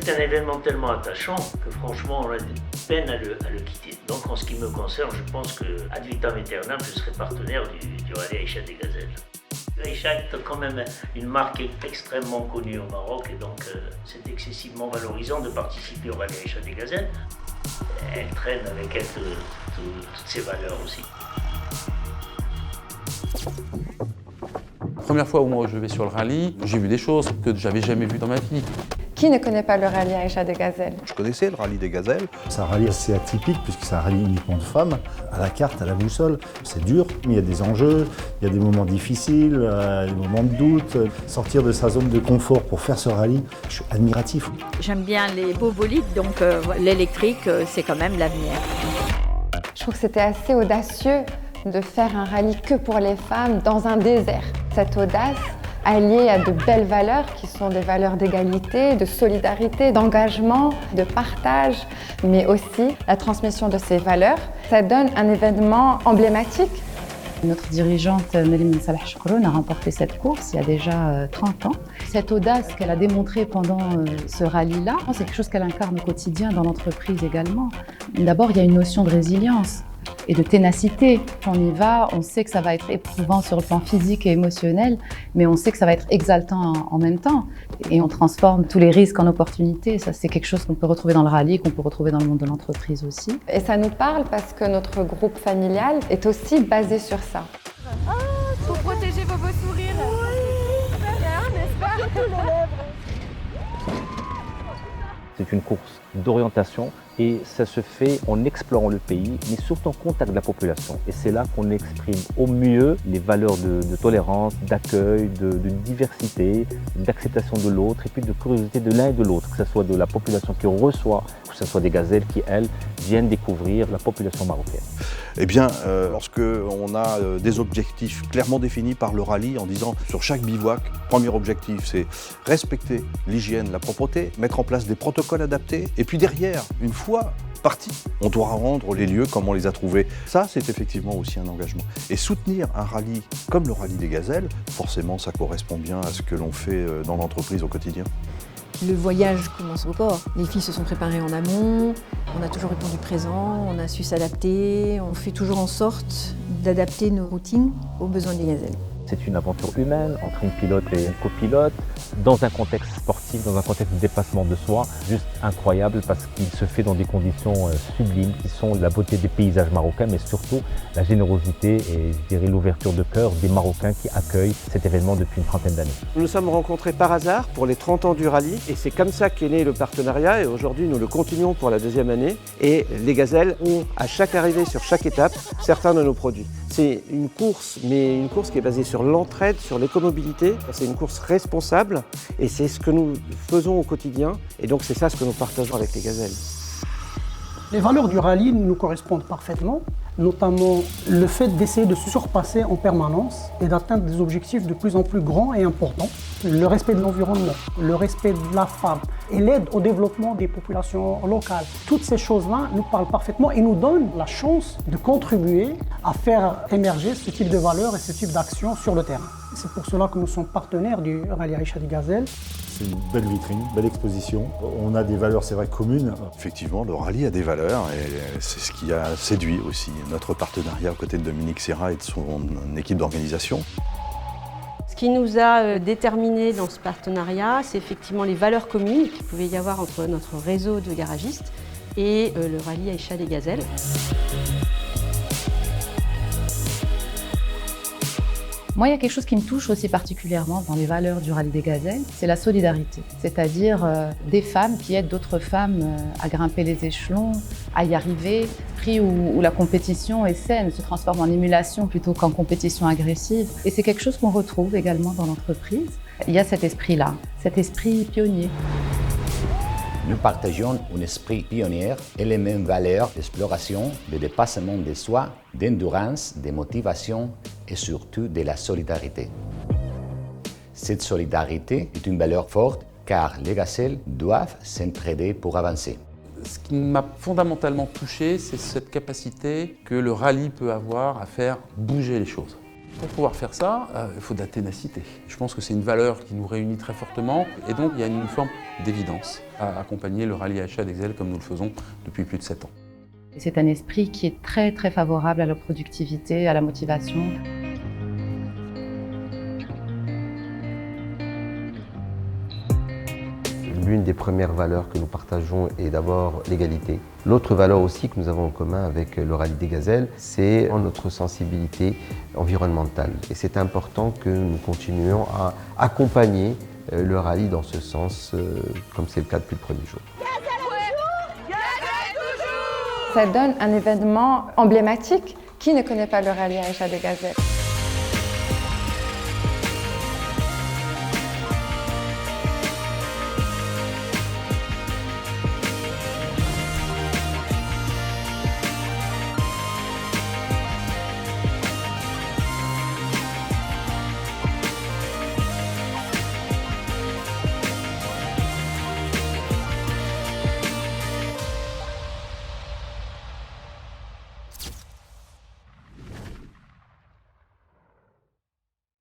c'est un événement tellement attachant que franchement on a de peine à le quitter. Donc en ce qui me concerne, je pense que ad vitam aeternam, je serai partenaire du rallye Aïcha des Gazelles. Aïcha est quand même une marque extrêmement connue au Maroc et donc c'est excessivement valorisant de participer au rallye Aïcha des Gazelles. Elle traîne avec elle toutes ses valeurs aussi. La première fois où moi je vais sur le rallye, j'ai vu des choses que j'avais jamais vues dans ma vie. Qui ne connaît pas le rallye Aïcha des Gazelles? Je connaissais le rallye des Gazelles. C'est un rallye assez atypique puisque c'est un rallye uniquement de femmes, à la carte, à la boussole. C'est dur, mais il y a des enjeux, il y a des moments difficiles, des moments de doute. Sortir de sa zone de confort pour faire ce rallye, je suis admiratif. J'aime bien les beaux bolides, donc l'électrique, c'est quand même l'avenir. Je trouve que c'était assez audacieux de faire un rallye que pour les femmes dans un désert. Cette audace, alliée à de belles valeurs qui sont des valeurs d'égalité, de solidarité, d'engagement, de partage, mais aussi la transmission de ces valeurs, ça donne un événement emblématique. Notre dirigeante Nelly Salah Chokroun a remporté cette course il y a déjà 30 ans. Cette audace qu'elle a démontrée pendant ce rallye-là, c'est quelque chose qu'elle incarne au quotidien dans l'entreprise également. D'abord, il y a une notion de résilience et de ténacité. Quand on y va, on sait que ça va être éprouvant sur le plan physique et émotionnel, mais on sait que ça va être exaltant en même temps. Et on transforme tous les risques en opportunités. Ça, c'est quelque chose qu'on peut retrouver dans le rallye, qu'on peut retrouver dans le monde de l'entreprise aussi. Et ça nous parle parce que notre groupe familial est aussi basé sur ça. Pour protéger vos beaux sourires. Oui, n'est-ce pas? C'est une course d'orientation et ça se fait en explorant le pays, mais surtout en contact de la population. Et c'est là qu'on exprime au mieux les valeurs de tolérance, d'accueil, de diversité, d'acceptation de l'autre et puis de curiosité de l'un et de l'autre, que ce soit de la population qui reçoit, que ce soit des gazelles qui, elles, viennent découvrir la population marocaine. Eh bien, lorsque on a des objectifs clairement définis par le rallye en disant sur chaque bivouac, premier objectif c'est respecter l'hygiène, la propreté, mettre en place des protocoles adaptés et puis derrière, une fois parti, on doit rendre les lieux comme on les a trouvés. Ça, c'est effectivement aussi un engagement. Et soutenir un rallye comme le rallye des Gazelles, forcément ça correspond bien à ce que l'on fait dans l'entreprise au quotidien. Le voyage commence au port. Les filles se sont préparées en amont, on a toujours répondu présent, on a su s'adapter, on fait toujours en sorte d'adapter nos routines aux besoins des gazelles. C'est une aventure humaine entre une pilote et un copilote, dans un contexte sportif, dans un contexte de dépassement de soi, juste incroyable parce qu'il se fait dans des conditions sublimes qui sont la beauté des paysages marocains, mais surtout la générosité et je dirais l'ouverture de cœur des Marocains qui accueillent cet événement depuis une trentaine d'années. Nous nous sommes rencontrés par hasard pour les 30 ans du rallye et c'est comme ça qu'est né le partenariat et aujourd'hui nous le continuons pour la deuxième année et les gazelles ont à chaque arrivée sur chaque étape certains de nos produits. C'est une course, mais une course qui est basée sur l'entraide, sur l'écomobilité. C'est une course responsable et c'est ce que nous faisons au quotidien. Et donc c'est ça ce que nous partageons avec les gazelles. Les valeurs du rallye nous correspondent parfaitement, notamment le fait d'essayer de se surpasser en permanence et d'atteindre des objectifs de plus en plus grands et importants. Le respect de l'environnement, le respect de la femme et l'aide au développement des populations locales. Toutes ces choses-là nous parlent parfaitement et nous donnent la chance de contribuer à faire émerger ce type de valeurs et ce type d'actions sur le terrain. C'est pour cela que nous sommes partenaires du rallye Aïcha des Gazelles. C'est une belle vitrine, belle exposition. On a des valeurs, c'est vrai, communes. Effectivement, le rallye a des valeurs et c'est ce qui a séduit aussi notre partenariat aux côtés de Dominique Serra et de son équipe d'organisation. Ce qui nous a déterminés dans ce partenariat, c'est effectivement les valeurs communes qu'il pouvait y avoir entre notre réseau de garagistes et le rallye Aïcha des Gazelles. Moi, il y a quelque chose qui me touche aussi particulièrement dans les valeurs du rallye des Gazelles, c'est la solidarité. C'est-à-dire des femmes qui aident d'autres femmes à grimper les échelons, à y arriver, prix où la compétition est saine, se transforme en émulation plutôt qu'en compétition agressive. Et c'est quelque chose qu'on retrouve également dans l'entreprise. Il y a cet esprit-là, cet esprit pionnier. Nous partageons un esprit pionnier et les mêmes valeurs d'exploration, de dépassement de soi, d'endurance, de motivation et surtout de la solidarité. Cette solidarité est une valeur forte car les gazelles doivent s'entraider pour avancer. Ce qui m'a fondamentalement touché, c'est cette capacité que le rallye peut avoir à faire bouger les choses. Pour pouvoir faire ça, il faut de la ténacité. Je pense que c'est une valeur qui nous réunit très fortement et donc il y a une forme d'évidence à accompagner le rallye Aïcha d'Excel comme nous le faisons depuis plus de 7 ans. C'est un esprit qui est très très favorable à la productivité, à la motivation. L'une des premières valeurs que nous partageons est d'abord l'égalité. L'autre valeur aussi que nous avons en commun avec le rallye des gazelles, c'est notre sensibilité environnementale. Et c'est important que nous continuions à accompagner le rallye dans ce sens, comme c'est le cas depuis le premier jour. Ça donne un événement emblématique. Qui ne connaît pas le rallye Aïcha des Gazelles ?